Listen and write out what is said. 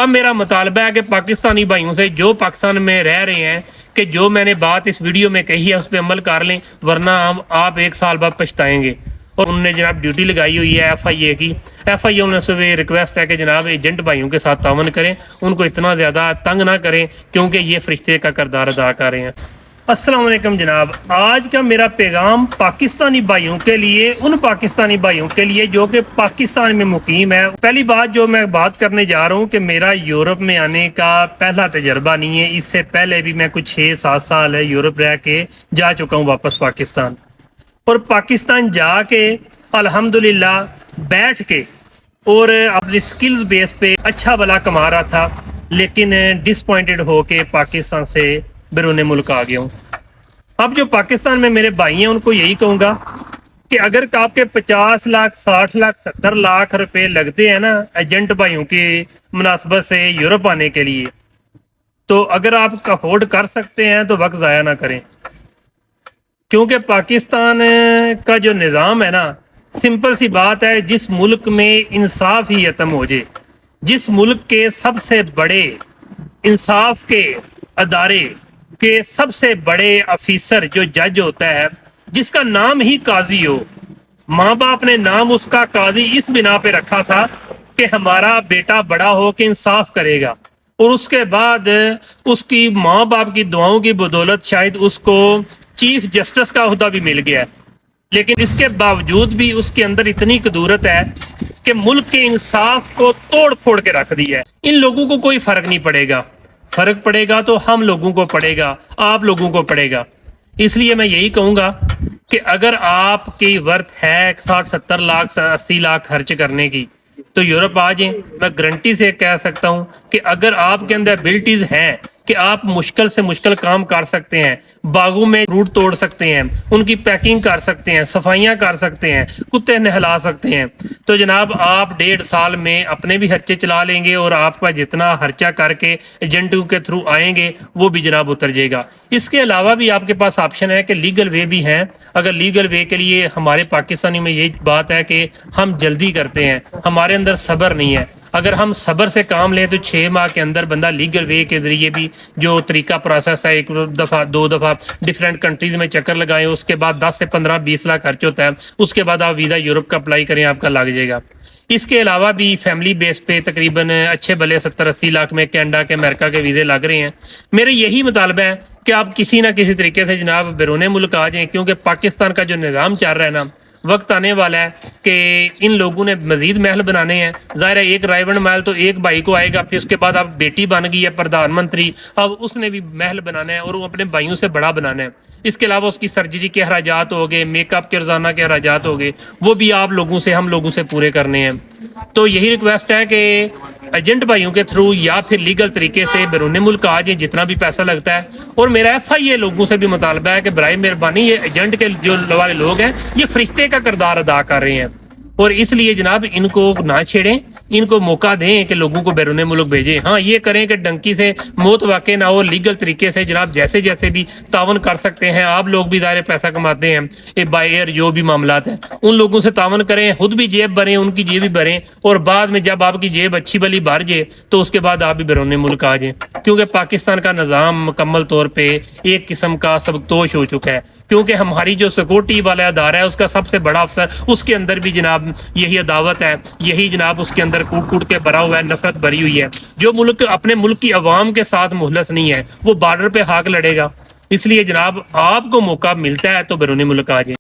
अब मेरा मुतालबा है कि पाकिस्तानी भाइयों से जो पाकिस्तान में रह रहे हैं कि जो मैंने बात इस वीडियो में कही है उस पर अमल कर लें, वरना हम आप 1 साल बाद पछताएंगे। और उन्होंने जनाब ड्यूटी लगाई हुई है FIA की। FIA उन्हें से रिक्वेस्ट है कि जनाब एजेंट भाइयों के साथ तावन करें, उनको इतना ज़्यादा तंग ना करें क्योंकि ये फरिश्ते का किरदार अदा कर रहे हैं। अस्सलाम वालेकुम जनाब, आज का मेरा पैगाम पाकिस्तानी भाइयों के लिए, उन पाकिस्तानी भाइयों के लिए जो कि पाकिस्तान में मुकीम है। पहली बात जो मैं बात करने जा रहा हूँ कि मेरा यूरोप में आने का पहला तजर्बा नहीं है। इससे पहले भी मैं कुछ 6-7 साल है यूरोप रह के जा चुका हूँ वापस पाकिस्तान। और पाकिस्तान जाके अल्हम्दुलिल्लाह बैठ के और अपनी स्किल्स बेस पे अच्छा भला कमा रहा था, लेकिन डिसपॉइंटेड होके पाकिस्तान से बैरून मुल्क आ गया हूँ। अब जो पाकिस्तान में मेरे भाई हैं उनको यही कहूँगा कि अगर आपके 50 लाख 60 लाख 70 लाख रुपए लगते हैं ना एजेंट भाइयों की मुनासबत से यूरोप आने के लिए, तो अगर आप अफोर्ड कर सकते हैं तो वक्त ज़ाया ना करें। क्योंकि पाकिस्तान का जो निज़ाम है ना, सिंपल सी बात है, जिस मुल्क में इंसाफ ही खत्म हो जाए, जिस मुल्क के सबसे बड़े इंसाफ के अदारे के सबसे बड़े अफीसर जो जज होता है, जिसका नाम ही काजी हो, माँ बाप ने नाम उसका काजी इस बिना पे रखा था कि हमारा बेटा बड़ा हो के इंसाफ करेगा, और उसके बाद उसकी माँ बाप की दुआओं की बदौलत शायद उसको चीफ जस्टिस का ओहदा भी मिल गया है। लेकिन इसके बावजूद भी उसके अंदर इतनी कदूरत है कि मुल्क के इंसाफ को तोड़ फोड़ के रख दिया है। इन लोगों को कोई फर्क नहीं पड़ेगा, फर्क पड़ेगा तो हम लोगों को पड़ेगा, आप लोगों को पड़ेगा। इसलिए मैं यही कहूँगा कि अगर आपकी वर्थ है 60-70 लाख 80 लाख खर्च करने की, तो यूरोप आ जाएं। मैं गारंटी से कह सकता हूँ कि अगर आपके अंदर एबिलिटीज हैं कि आप मुश्किल से मुश्किल काम कर सकते हैं, बागों में फ्रूट तोड़ सकते हैं, उनकी पैकिंग कर सकते हैं, सफाइयाँ कर सकते हैं, कुत्ते नहला सकते हैं, तो जनाब आप 1.5 साल में अपने भी खर्चे चला लेंगे और आपका जितना खर्चा करके एजेंटों के थ्रू आएंगे वो भी जनाब उतर जाएगा। इसके अलावा भी आपके पास ऑप्शन है कि लीगल वे भी हैं। अगर लीगल वे के लिए हमारे पाकिस्तानी में यही बात है कि हम जल्दी करते हैं, हमारे अंदर सब्र नहीं है। अगर हम सब्र से काम लें तो 6 माह के अंदर बंदा लीगल वे के ज़रिए भी जो तरीका प्रोसेस है, 1 दफ़ा 2 दफ़ा डिफरेंट कंट्रीज़ में चक्कर लगाएं, उसके बाद 10 से 15-20 लाख खर्च होता है, उसके बाद आप वीज़ा यूरोप का अप्लाई करें, आपका लग जाएगा। इसके अलावा भी फैमिली बेस पे तकरीबन अच्छे भले 70-80 लाख में कनाडा के अमेरिका के वीज़े लग रहे हैं। मेरे यही मुतालबा है कि आप किसी ना किसी तरीके से जनाब बैरून मुल्क आ जाएँ, क्योंकि पाकिस्तान का जो निज़ाम चल रहा है ना, वक्त आने वाला है कि इन लोगों ने मजीद महल बनाने हैं। ज़ाहिर है एक रायवण महल तो एक भाई को आएगा, फिर उसके बाद अब बेटी बन गई है प्रधानमंत्री, अब उसने भी महल बनाना है और वो अपने भाइयों से बड़ा बनाना है। इसके अलावा उसकी सर्जरी के अखराजात हो गए, मेकअप के रोजाना के अखराजात हो गए, वो भी आप लोगों से हम लोगों से पूरे करने हैं। तो यही रिक्वेस्ट है कि एजेंट भाइयों के थ्रू या फिर लीगल तरीके से बैरून मुल्क आ जाए, जितना भी पैसा लगता है। और मेरा FIA लोगों से भी मुतालबा है कि बराए मेहरबानी ये एजेंट के जो वाले लोग हैं ये फरिश्ते का किरदार अदा कर रहे हैं, और इसलिए जनाब इनको ना छेड़ें, इनको मौका दें कि लोगों को बैरून मुल्क भेजें। हाँ, ये करें कि डंकी से मौत वाक़ ना हो, लीगल तरीके से जनाब जैसे जैसे भी तावन कर सकते हैं। आप लोग भी ज़ाहिर पैसा कमाते हैं, ये बाय एयर जो भी मामलात हैं, उन लोगों से तावन करें, खुद भी जेब भरें, उनकी जेब भी भरें, और बाद में जब आपकी जेब अच्छी भली भर जाए तो उसके बाद आप भी बैरून मुल्क आ जाएँ। क्योंकि पाकिस्तान का निज़ाम मुकम्मल तौर पर एक किस्म का सबतोश हो चुका है, क्योंकि हमारी जो सिक्योरिटी वाला अदारा है उसका सबसे बड़ा अफसर, उसके अंदर भी जनाब यही अदावत है, यही जनाब उसके अंदर कूट कूट के भरा हुआ है, नफरत भरी हुई है। जो मुल्क अपने मुल्क की अवाम के साथ मुहलस नहीं है वो बॉर्डर पे हाक लड़ेगा। इसलिए जनाब आपको मौका मिलता है तो बैरून मुल्क आ जाए।